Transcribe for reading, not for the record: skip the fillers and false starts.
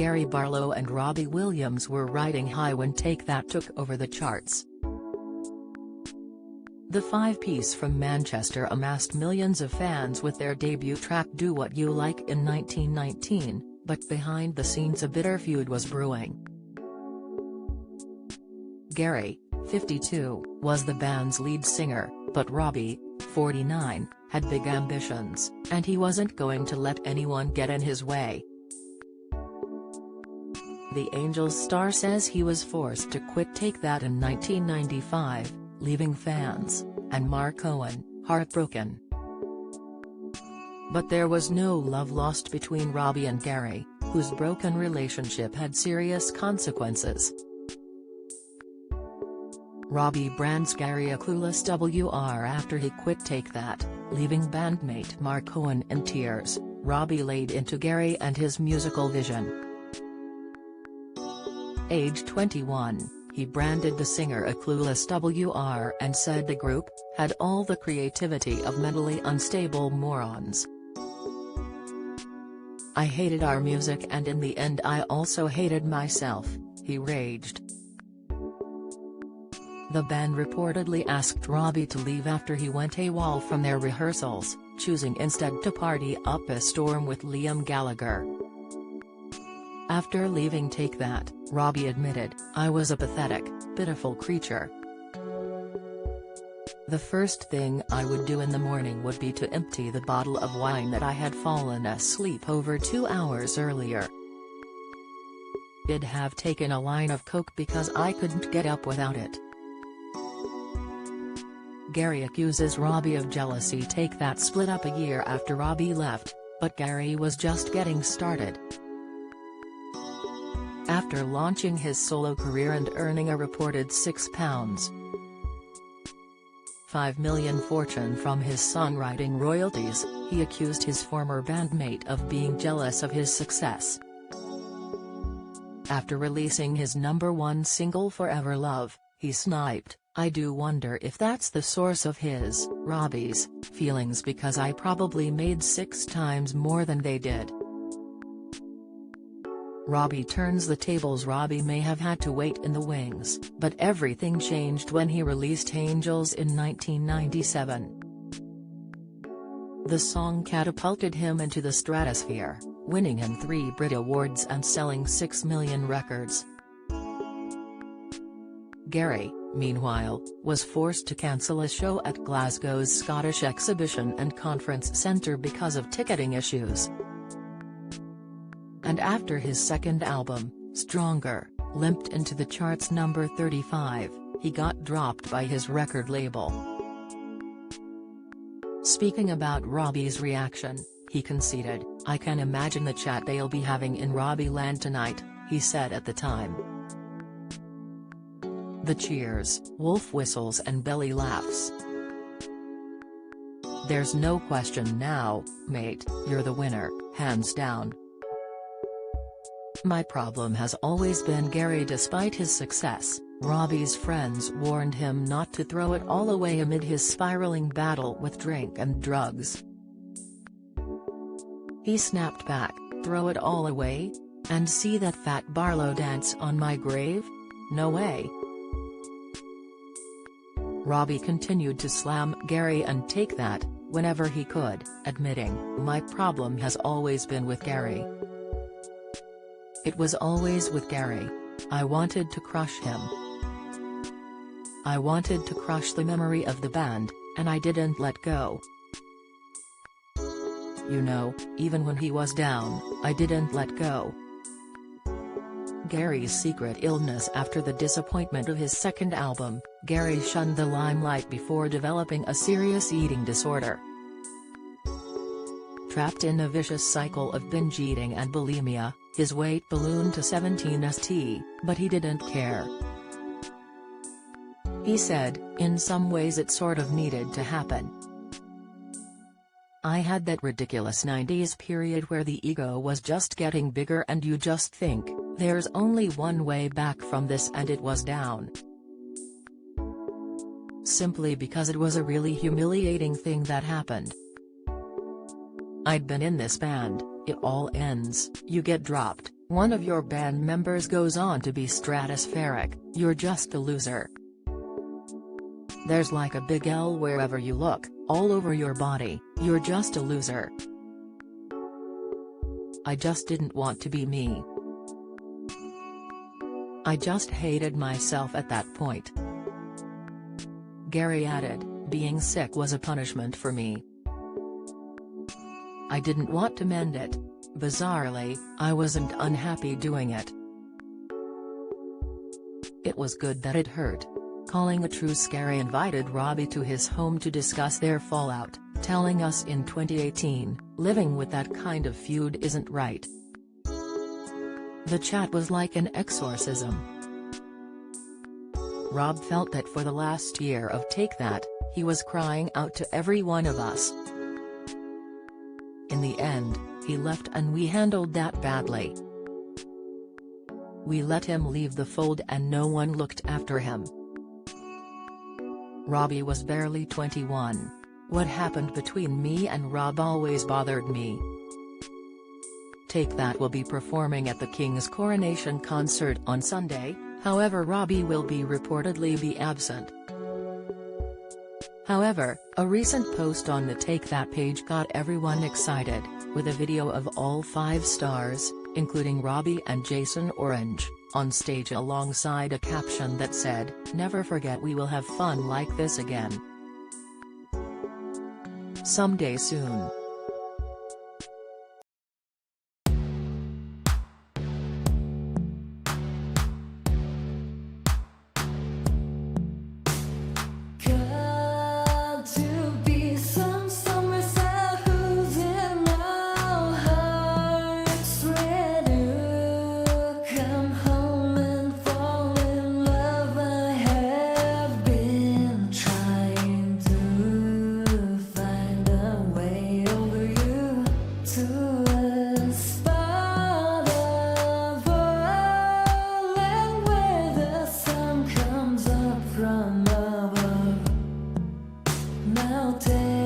Gary Barlow and Robbie Williams were riding high when Take That took over the charts. The five-piece from Manchester amassed millions of fans with their debut track Do What You Like in 1919, but behind the scenes a bitter feud was brewing. Gary, 52, was the band's lead singer, but Robbie, 49, had big ambitions, and he wasn't going to let anyone get in his way. The Angels star says he was forced to quit Take That in 1995, leaving fans, and Mark Owen, heartbroken. But there was no love lost between Robbie and Gary, whose broken relationship had serious consequences. Robbie brands Gary a clueless WR after he quit Take That, leaving bandmate Mark Owen in tears. Robbie laid into Gary and his musical vision. Age 21, he branded the singer a clueless WR and said the group had all the creativity of mentally unstable morons. I hated our music and in the end I also hated myself, he raged. The band reportedly asked Robbie to leave after he went AWOL from their rehearsals, choosing instead to party up a storm with Liam Gallagher. After leaving Take That, Robbie admitted, "I was a pathetic, pitiful creature. The first thing I would do in the morning would be to empty the bottle of wine that I had fallen asleep over 2 hours earlier. I'd have taken a line of coke because I couldn't get up without it." Gary accuses Robbie of jealousy. Take That split up a year after Robbie left, but Gary was just getting started. After launching his solo career and earning a reported £6.5 million fortune from his songwriting royalties, he accused his former bandmate of being jealous of his success. After releasing his #1 single Forever Love, he sniped, "I do wonder if that's the source of his, Robbie's, feelings because I probably made 6 times more than they did." Robbie turns the tables. Robbie may have had to wait in the wings, but everything changed when he released Angels in 1997. The song catapulted him into the stratosphere, winning him 3 Brit Awards and selling 6 million records. Gary, meanwhile, was forced to cancel a show at Glasgow's Scottish Exhibition and Conference Centre because of ticketing issues. And after his second album, Stronger, limped into the charts number 35, he got dropped by his record label. Speaking about Robbie's reaction, he conceded, "I can imagine the chat they'll be having in Robbie land tonight," he said at the time. The cheers, wolf whistles and belly laughs. "There's no question now, mate, you're the winner, hands down. My problem has always been Gary." Despite his success, Robbie's friends warned him not to throw it all away amid his spiraling battle with drink and drugs. He snapped back, "Throw it all away? And see that fat Barlow dance on my grave? No way." Robbie continued to slam Gary and Take That whenever he could, admitting, "My problem has always been with Gary. It was always with Gary. I wanted to crush him. I wanted to crush the memory of the band, and I didn't let go. You know, even when he was down, I didn't let go." Gary's secret illness. After the disappointment of his second album, Gary shunned the limelight before developing a serious eating disorder. Trapped in a vicious cycle of binge eating and bulimia, his weight ballooned to 17 st, but he didn't care. He said, "In some ways it sort of needed to happen. I had that ridiculous 90s period where the ego was just getting bigger and you just think, there's only one way back from this, and it was down. Simply because it was a really humiliating thing that happened. I'd been in this band, it all ends, you get dropped, One of your band members goes on to be stratospheric, you're just a loser. There's like a big L wherever you look, all over your body, you're just a loser. I just didn't want to be me. I just hated myself at that point. Gary added, being sick was a punishment for me. I didn't want to mend it. Bizarrely, I wasn't unhappy doing it. It was good that it hurt. Calling a truce, Gary invited Robbie to his home to discuss their fallout, telling us in 2018, living with that kind of feud isn't right. The chat was like an exorcism. Rob felt that for the last year of Take That, he was crying out to every one of us. In the end, he left and we handled that badly. We let him leave the fold and no one looked after him. Robbie was barely 21. What happened between me and Rob always bothered me. Take That will be performing at the King's coronation concert on Sunday, however Robbie will reportedly be absent. However, a recent post on the Take That page got everyone excited, with a video of all 5 stars, including Robbie and Jason Orange, on stage alongside a caption that said, "Never forget we will have fun like this again. Someday soon." Now take